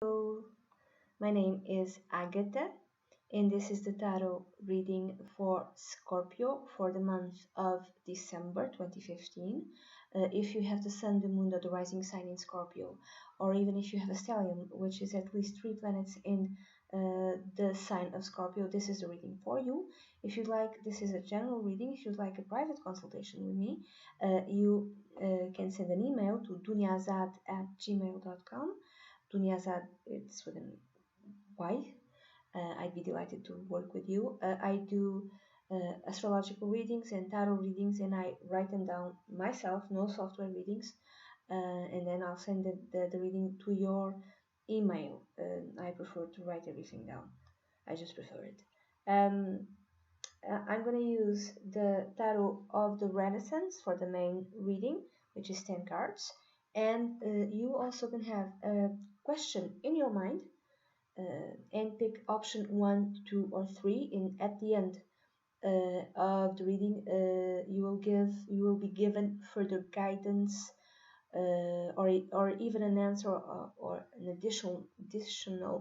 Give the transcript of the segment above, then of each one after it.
Hello, my name is Agatha, and this is the tarot reading for Scorpio for the month of December 2015. If you have the Sun, the Moon, or the rising sign in Scorpio, or even if you have a stellium, which is at least 3 planets in the sign of Scorpio, this is the reading for you. If you'd like, this is a general reading. If you'd like a private consultation with me, you can send an email to duniazad@gmail.com. Duniazad, it's with an Y. I'd be delighted to work with you. I do astrological readings and tarot readings, and I write them down myself, no software readings, and then I'll send the reading to your email. I prefer to write everything down. I just prefer it. I'm going to use the tarot of the Renaissance for the main reading, which is 10 cards. And you also can have a question in your mind and pick option 1, 2, or 3. At the end of the reading, you will be given further guidance or even an answer or an additional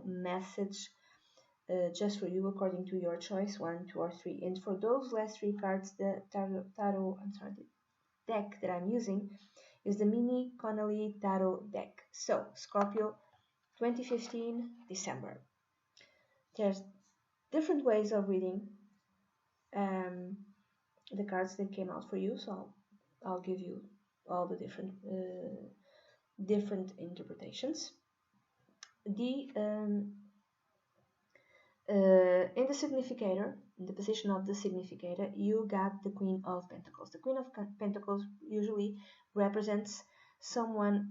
message just for you according to your choice, 1, 2, or 3. And for those last 3 cards, the the deck that I'm using is the Mini Connolly Tarot deck. So, Scorpio 2015, December. There's different ways of reading the cards that came out for you, so I'll give you all the different interpretations. In the significator, in the position of the significator, you got the Queen of Pentacles. The Queen of Pentacles usually represents someone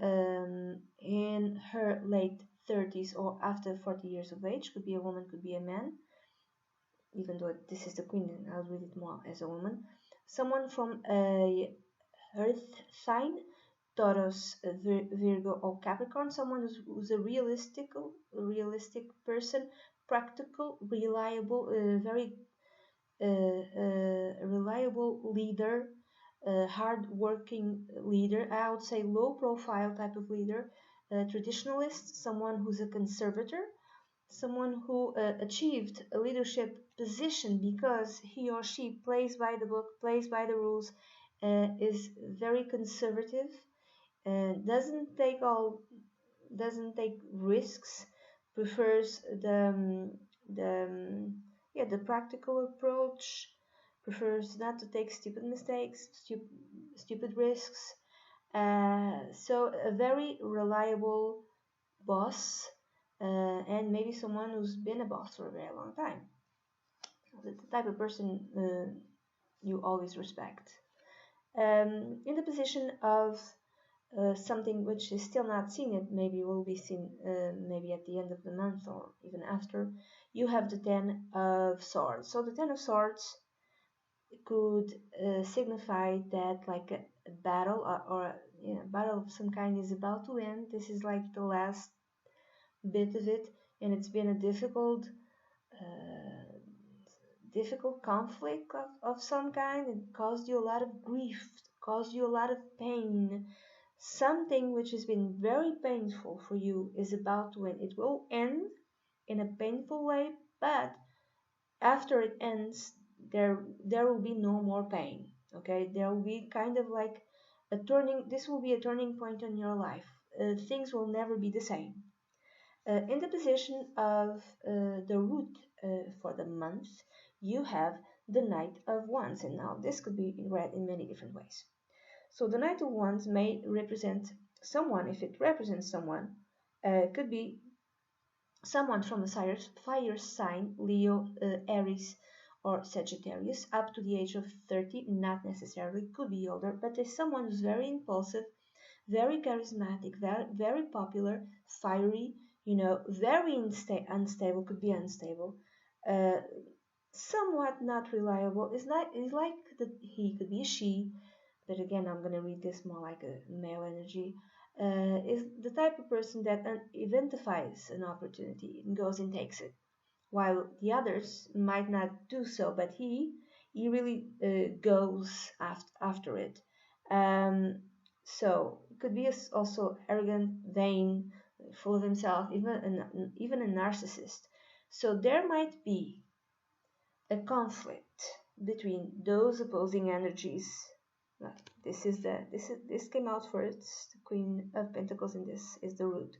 in her late 30s or after 40 years of age. Could be a woman, could be a man, even though this is the Queen, and I'll read it more as a woman. Someone from a Earth sign, Taurus, Virgo, or Capricorn. Someone who's a realistic person, practical, reliable, very reliable leader, hard-working leader. I would say low-profile type of leader, traditionalist, someone who's a conservator, someone who achieved a leadership position because he or she plays by the book, plays by the rules, is very conservative, doesn't take risks, prefers the practical approach, prefers not to take stupid mistakes, stupid risks. So a very reliable boss, and maybe someone who's been a boss for a very long time. The type of person you always respect. In the position of something which is still not seen yet, maybe will be seen maybe at the end of the month or even after, you have the Ten of Swords. So the Ten of Swords could signify that like a battle or a battle of some kind is about to end. This is like the last bit of it, and it's been a difficult conflict of some kind. It caused you a lot of grief, caused you a lot of pain. Something which has been very painful for you is about to end. It will end in a painful way, but after it ends, there will be no more pain. Okay, there will be kind of like this will be a turning point in your life. Things will never be the same. In the position of the root for the month, you have the Knight of Wands, and now this could be read in many different ways. So the Knight of Wands may represent someone. If it represents someone, could be someone from a fire sign, Leo, Aries, or Sagittarius, up to the age of 30, not necessarily, could be older, but there's someone who's very impulsive, very charismatic, very popular, fiery, very unstable, could be unstable, somewhat not reliable. Is like that he could be a she, but again, I'm going to read this more like a male energy. Is the type of person that identifies an opportunity and goes and takes it, while the others might not do so, but he really goes after it. So it could be also arrogant, vain, full of himself, even a narcissist. So there might be a conflict between those opposing energies. This came out first. The Queen of Pentacles in this is the root.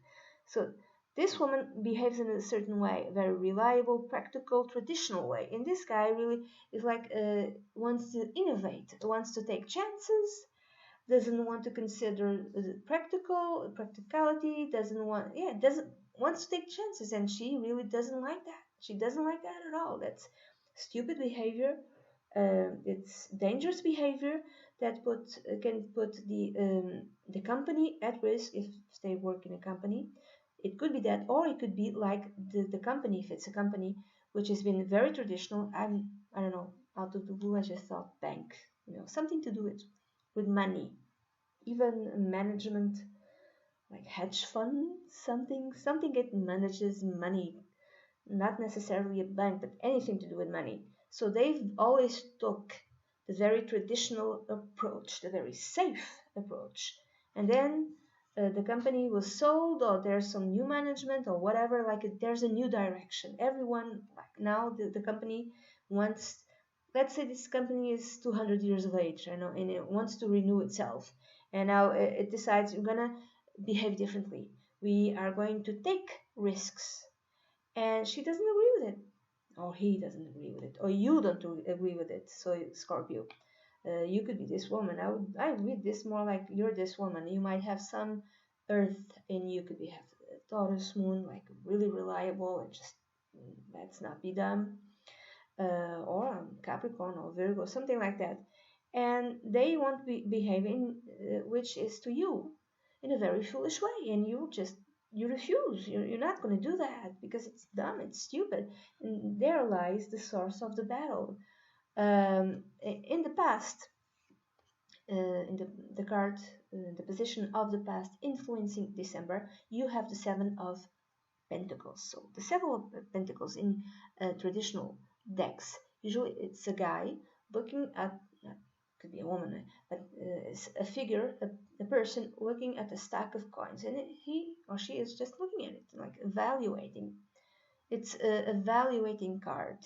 So this woman behaves in a certain way, a very reliable, practical, traditional way. And this guy really is like wants to innovate, wants to take chances, doesn't want to consider practicality, doesn't wants to take chances, and she really doesn't like that. She doesn't like that at all. That's stupid behavior. It's dangerous behavior that can put the company at risk if they work in a company. It could be that, or it could be like the company, if it's a company which has been very traditional. I don't know, out of the blue I just thought bank, something to do with money, even management, like hedge fund, something that manages money, not necessarily a bank, but anything to do with money. So they've always took the very traditional approach, the very safe approach, and then the company was sold, or there's some new management or whatever, like there's a new direction. Everyone, like now the company wants, let's say this company is 200 years of age, and it wants to renew itself, and now it decides we're gonna behave differently, we are going to take risks, and she doesn't agree with it, or he doesn't agree with it, or you don't agree with it. So Scorpio, you could be this woman. I read this more like you're this woman. You might have some Earth in you, could be have Taurus moon, like really reliable, and just let's not be dumb, or Capricorn or Virgo, something like that, and they won't be behaving, which is to you in a very foolish way, and you refuse. You're not going to do that because it's dumb, it's stupid, and there lies the source of the battle. In the past, in the card, the position of the past influencing December, you have the Seven of Pentacles. So the Seven of Pentacles in traditional decks, usually it's a guy looking at, could be a woman, but a figure, a person looking at a stack of coins, and he or she is just looking at it, like evaluating. It's a evaluating card.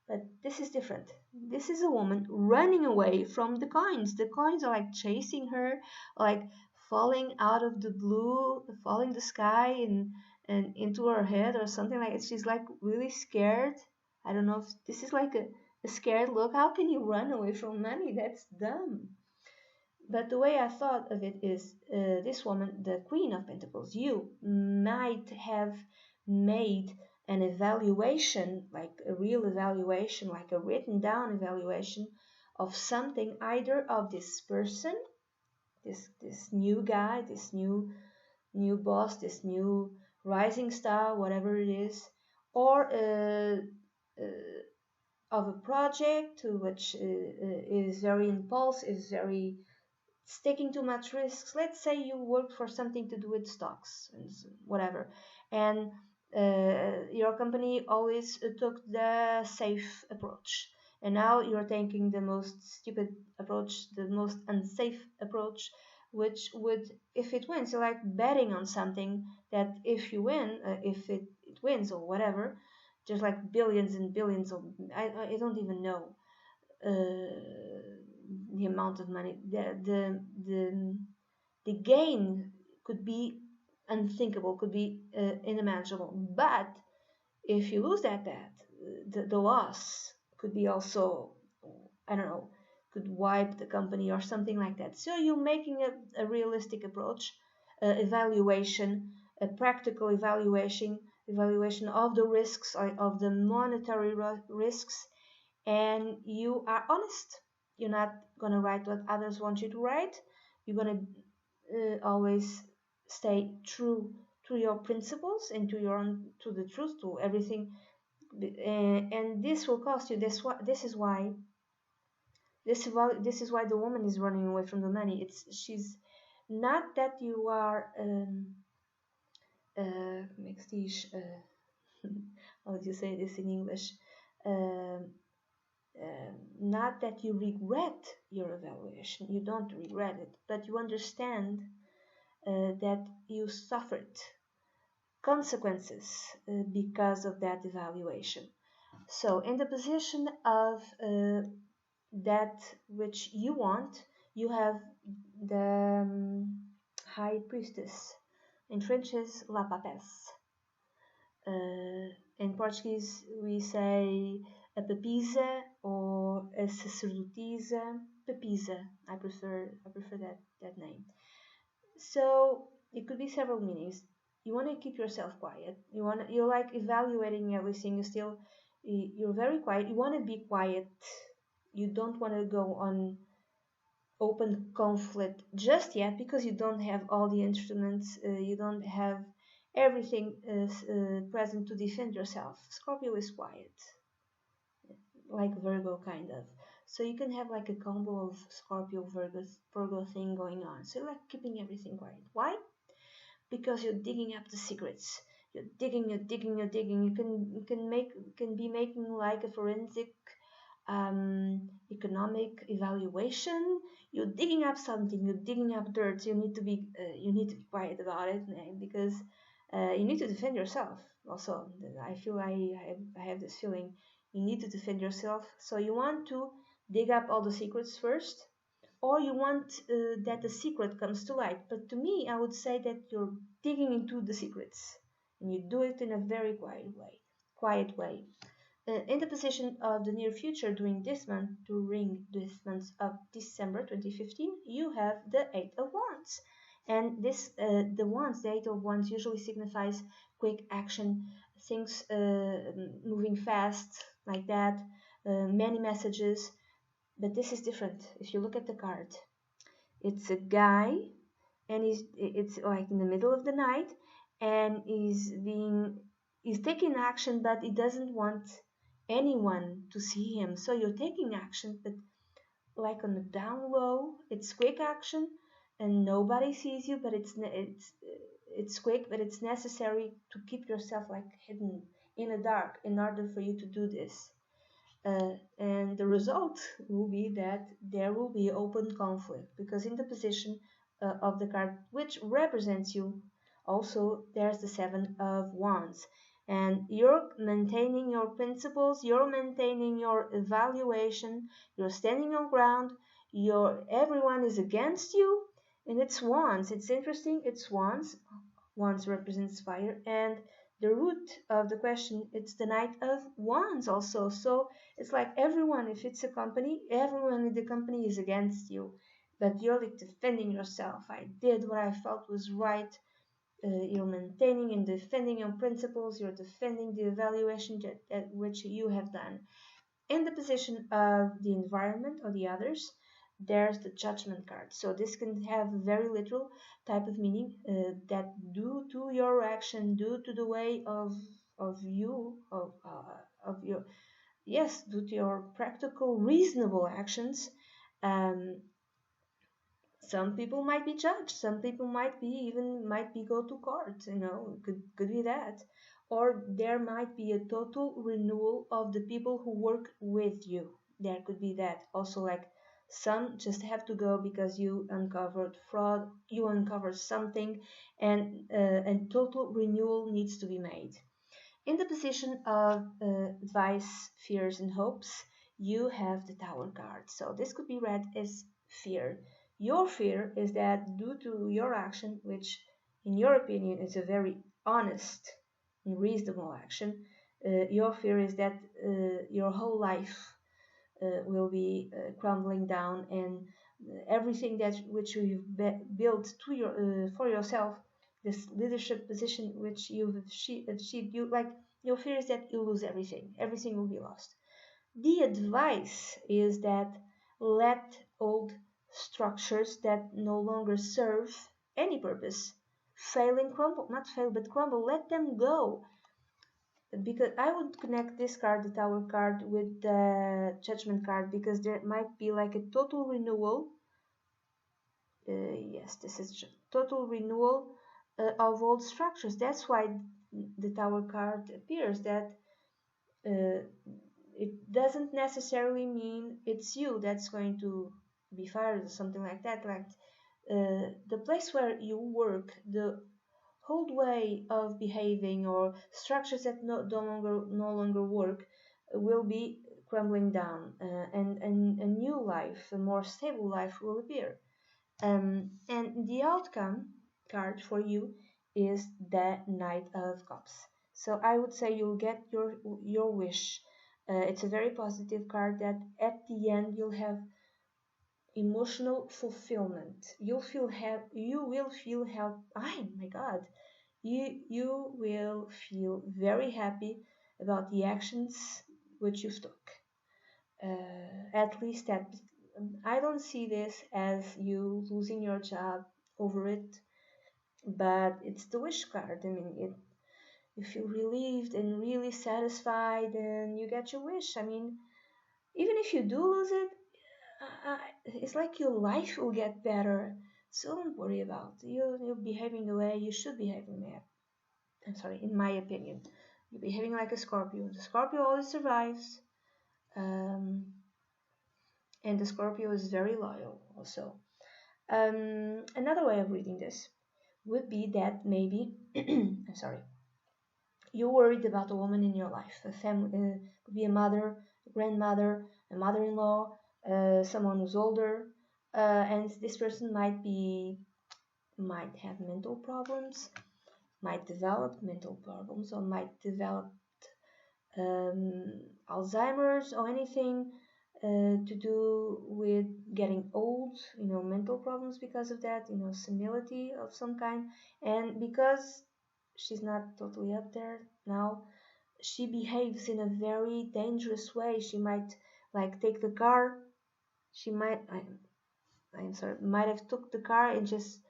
But this is different. This is a woman running away from the coins. The coins are like chasing her, like falling out of the blue, falling the sky and into her head or something like it. She's like really scared. I don't know if this is like a scared look. How can you run away from money? That's dumb. But the way I thought of it is this woman, the Queen of Pentacles, you might have made an evaluation, like a real evaluation, like a written down evaluation of something, either of this person, this new guy, this new boss, this new rising star, whatever it is, or of a project which is very impulsive, is very it's taking too much risks. Let's say you work for something to do with stocks and whatever, and your company always took the safe approach, and now you're taking the most stupid approach, the most unsafe approach, which would, if it wins, you're like betting on something that if you win, if it wins or whatever, there's like billions and billions of, I don't even know the amount of money, the gain could be unthinkable, could be unimaginable. But if you lose that bet, the loss could be also, I don't know, could wipe the company or something like that. So you're making a realistic approach, evaluation, a practical evaluation of the risks, of the monetary risks, and you are honest. You're not going to write what others want you to write. You're going to always stay true to your principles and to your own, to the truth, to everything. And this will cost you. This is why the woman is running away from the money. She's not that you are how do you say this in English? Not that you regret your evaluation, you don't regret it, but you understand that you suffered consequences because of that evaluation. So, in the position of that which you want, you have the High Priestess. In French is La Papesse. In Portuguese, we say a papisa or a sacerdotisa. Papisa, I prefer that name. So it could be several meanings. You want to keep yourself quiet. You're like evaluating everything. You're very quiet. You want to be quiet. You don't want to go on open conflict just yet because you don't have all the instruments. You don't have everything present to defend yourself. Scorpio is quiet, like Virgo kind of. So you can have like a combo of Scorpio Virgo thing going on. So like keeping everything quiet. Why? Because you're digging up the secrets. You're digging. You can be making like a forensic economic evaluation. You're digging up something. You're digging up dirt. You need to be quiet about it because you need to defend yourself. Also, I feel I have this feeling you need to defend yourself. So you want to dig up all the secrets first, or you want that the secret comes to light. But to me, I would say that you're digging into the secrets, and you do it in a very quiet way. Quiet way. In the position of the near future during this month of December 2015, you have the Eight of Wands. And the Eight of Wands usually signifies quick action, things moving fast, like that, many messages. But this is different. If you look at the card, it's a guy, and it's like in the middle of the night, and he's taking action, but he doesn't want anyone to see him. So you're taking action, but like on the down low. It's quick action, and nobody sees you, but it's quick, but it's necessary to keep yourself like hidden in the dark in order for you to do this. And the result will be that there will be open conflict because in the position of the card which represents you, also there's the Seven of Wands, and you're maintaining your principles, you're maintaining your evaluation, you're standing on ground, everyone is against you, and it's Wands. It's interesting. It's Wands. Wands represents fire, and the root of the question, it's the Knight of Wands also. So it's like everyone, if it's a company, everyone in the company is against you, but you're like defending yourself. I did what I felt was right. You're maintaining and defending your principles. You're defending the evaluation at which you have done. In the position of the environment or the others, there's the Judgment card. So this can have a very literal type of meaning, that due to your action, due to the way of your, yes, due to your practical reasonable actions, um, some people might be judged, some people might be go to court, could be that, or there might be a total renewal of the people who work with you. There could be that also, like some just have to go because you uncovered fraud, you uncovered something, and total renewal needs to be made. In the position of advice, fears, and hopes, you have the Tower card. So this could be read as fear. Your fear is that due to your action, which in your opinion is a very honest and reasonable action, your fear is that your whole life will be crumbling down, and everything that which you've built to for yourself, this leadership position which you've achieved, your fear is that you lose everything will be lost. The advice is that let old structures that no longer serve any purpose fail and crumble, not fail but crumble, let them go. Because I would connect this card, the Tower card, with the Judgment card, because there might be like a total renewal. Yes, this is total renewal of old structures. That's why the Tower card appears, that it doesn't necessarily mean it's you that's going to be fired or something like that. Like the place where you work, the old way of behaving or structures that no longer work will be crumbling down, and a new life, a more stable life will appear. And the outcome card for you is the Knight of Cups. So I would say you'll get your wish. It's a very positive card that at the end you'll have emotional fulfillment. You will feel help. Oh my God, you will feel very happy about the actions which you've took. At least that I don't see this as you losing your job over it, but it's the wish card. I mean, you feel relieved and really satisfied, and you get your wish. I mean, even if you do lose it, it's like your life will get better. So don't worry about you behaving the way you should behave. I'm sorry, in my opinion, you're behaving like a Scorpio. The Scorpio always survives, um, and the Scorpio is very loyal also. Another way of reading this would be that maybe, I'm sorry, you're worried about a woman in your life. A family could be a mother, a grandmother, a mother-in-law, someone who's older, and this person might have mental problems, might develop mental problems, or might develop Alzheimer's or anything to do with getting old, mental problems because of that, senility of some kind. And because she's not totally up there now, she behaves in a very dangerous way. She might like take the car. She I'm sorry, might have took the car and just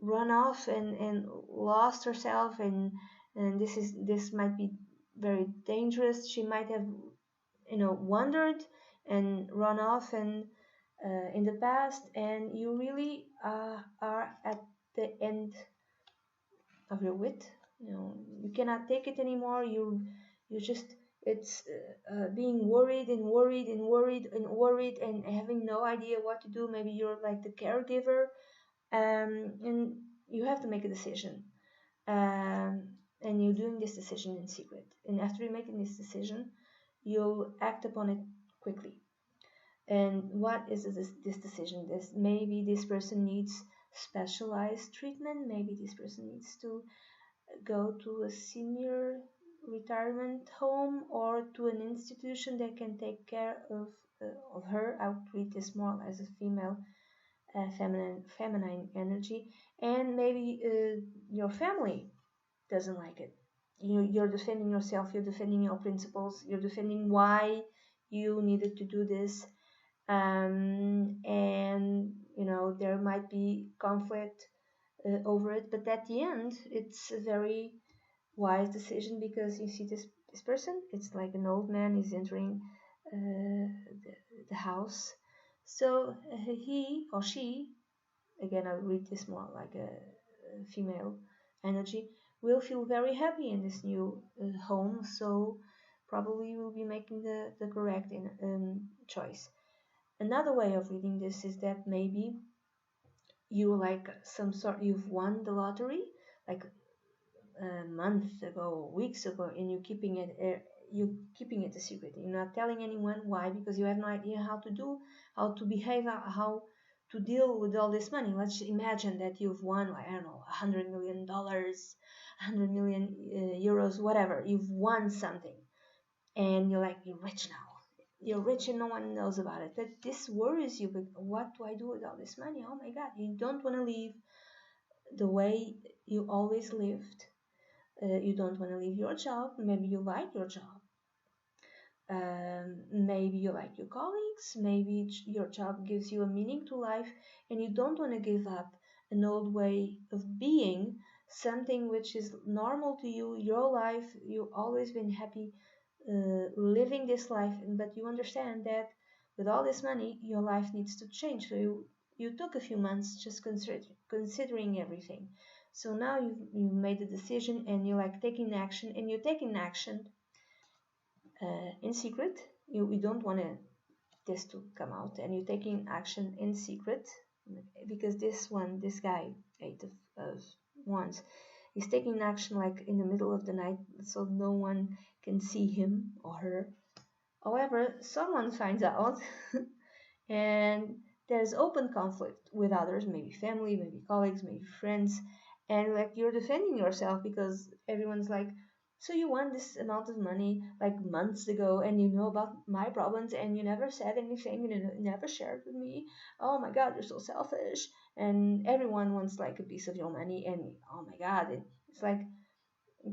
run off and lost herself, and this might be very dangerous. She might have wandered and run off and in the past, and you really are at the end of your wit. You cannot take it anymore. You just it's being worried and worried and worried and worried and having no idea what to do. Maybe you're like the caregiver, and you have to make a decision, and you're doing this decision in secret. And after you're making this decision, you'll act upon it quickly. And what is this decision? Maybe this person needs specialized treatment. Maybe this person needs to go to a senior retirement home or to an institution that can take care of her. I would treat this more as a female, feminine energy. And maybe your family doesn't like it. You're defending yourself. You're defending your principles. You're defending why you needed to do this. And there might be conflict over it, but at the end it's a very wise decision, because you see this person, it's like an old man is entering the house. So he or she, again I read this more like a female energy, will feel very happy in this new home, so probably will be making the correct choice. Another way of reading this is that maybe you've won the lottery like a month ago, weeks ago, and you're keeping it a secret. You're not telling anyone. Why? Because you have no idea how to behave, how to deal with all this money. Let's imagine that you've won, like, I don't know, $100 million, 100 million euros, whatever. You've won something, and you're rich now. You're rich and no one knows about it. But this worries you. But what do I do with all this money? Oh my God! You don't want to leave the way you always lived. You don't want to leave your job. Maybe you like your job. Maybe you like your colleagues. Maybe your job gives you a meaning to life, and you don't want to give up an old way of being, something which is normal to you, your life. You've always been happy living this life, but you understand that with all this money, your life needs to change. So you took a few months just considering everything. So now you made a decision, and you're like taking action, and you're taking action in secret. You don't want this to come out, and you're taking action in secret, because this guy, Eight of Wands, He's taking action like in the middle of the night, so no one can see him or her. However, someone finds out and there's open conflict with others, maybe family, maybe colleagues, maybe friends, and like you're defending yourself because everyone's like, so you won this amount of money like months ago and you know about my problems and you never said anything, you never shared with me. Oh my god, you're so selfish. And everyone wants like a piece of your money, and oh my god, it's like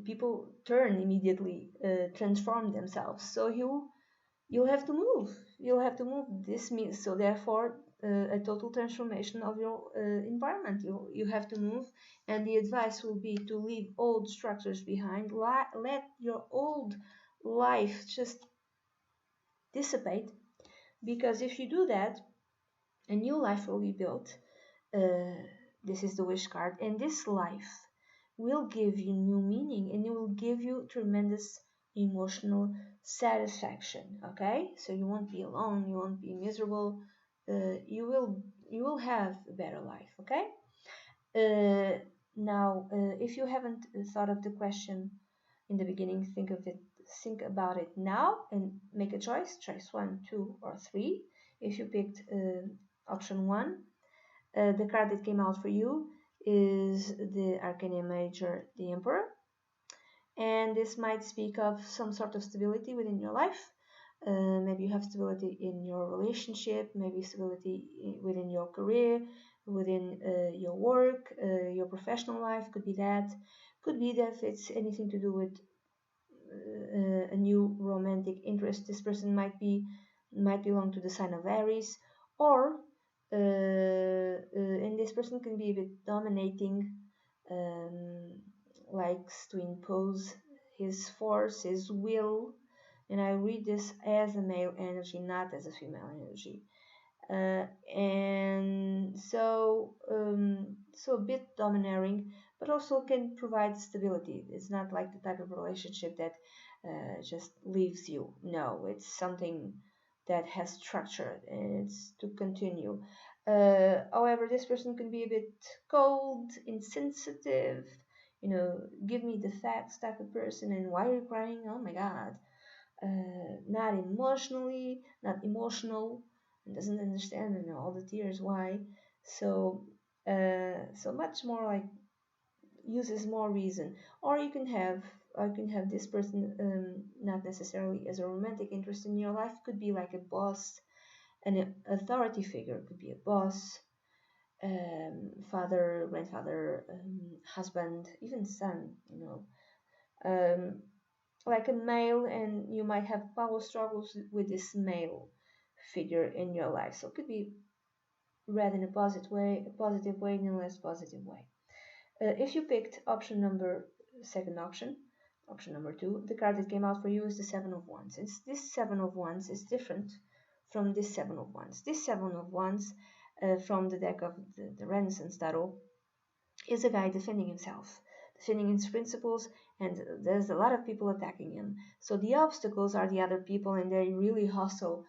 people turn immediately, transform themselves. So you'll have to move. You'll have to move. This means, so therefore, a total transformation of your environment. You have to move, and the advice will be to leave old structures behind. Let your old life just dissipate, because if you do that, a new life will be built. uh, this is the wish card, and this life will give you new meaning and it will give you tremendous emotional satisfaction. Okay, so you won't be alone, you won't be miserable. You will have a better life. Okay. Now, if you haven't thought of the question in the beginning, think about it now and make a choice 1, 2, or 3. If you picked option 1, the card that came out for you is the Arcana Major, the Emperor, and this might speak of some sort of stability within your life. Maybe you have stability in your relationship, maybe stability within your career, within your work, your professional life. Could be that if it's anything to do with a new romantic interest. This person might belong to the sign of Aries, or and this person can be a bit dominating, um, likes to impose his force, his will. And I read this as a male energy, not as a female energy. And so a bit domineering, but also can provide stability. It's not like the type of relationship that just leaves you. No, it's something that has structure and it's to continue. However, this person can be a bit cold, insensitive, give me the facts type of person. And why are you crying? Oh my god. Not not emotional, and doesn't understand, all the tears. Why? So much more like uses more reason. Or you can have this person, not necessarily as a romantic interest in your life. Could be like a boss, an authority figure. Could be a boss, father, grandfather, husband, even son. Um, like a male, and you might have power struggles with this male figure in your life. So it could be read in a positive way, in a less positive way. If you picked second option number 2, the card that came out for you is the Seven of Wands. And this Seven of Wands is different from this Seven of Wands. This Seven of Wands, from the deck of the Renaissance Tarot, is a guy defending himself, defending his principles, and there's a lot of people attacking him. So the obstacles are the other people, and they're really hostile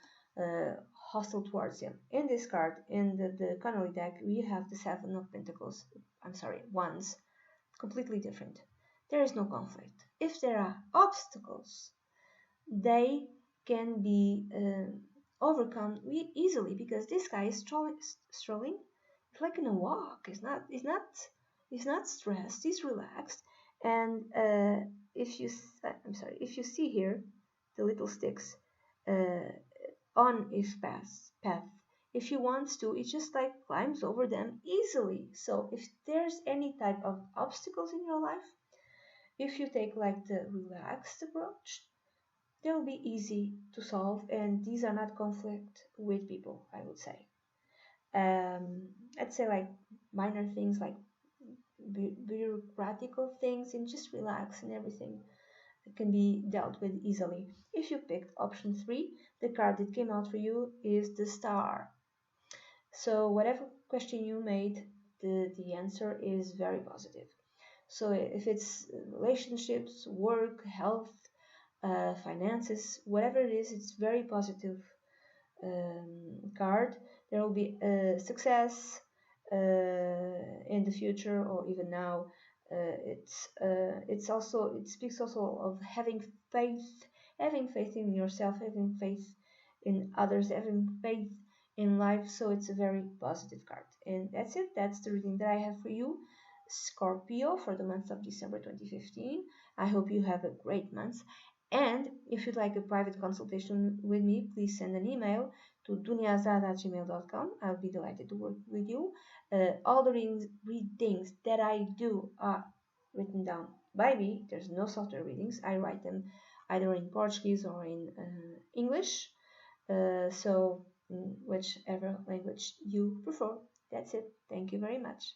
towards him. In this card, in the Connolly deck, we have the Seven of Pentacles. I'm sorry, Wands. Completely different. There is no conflict. If there are obstacles, they can be overcome easily, because this guy is strolling. It's like in a walk. He's not stressed. He's relaxed. And if you see here the little sticks uh, on his path, if he wants to, he just like climbs over them easily. So if there's any type of obstacles in your life, if you take like the relaxed approach, they'll be easy to solve, and these are not conflict with people, I would say. I'd say like minor things like bureaucratical things, and just relax, and everything can be dealt with easily. If you picked option 3, the card that came out for you is the Star. So whatever question you made, the answer is very positive. So if it's relationships, work, health, finances, whatever it is, it's very positive card. There will be success in the future, or even now. It speaks also of having faith in yourself, having faith in others, having faith in life. So it's a very positive card. And that's it. That's the reading that I have for you, Scorpio, for the month of December 2015. I hope you have a great month. And if you'd like a private consultation with me, please send an email to duniazad@gmail.com. I'll be delighted to work with you. All the readings that I do are written down by me. There's no software readings. I write them either in Portuguese or in English. So, whichever language you prefer. That's it. Thank you very much.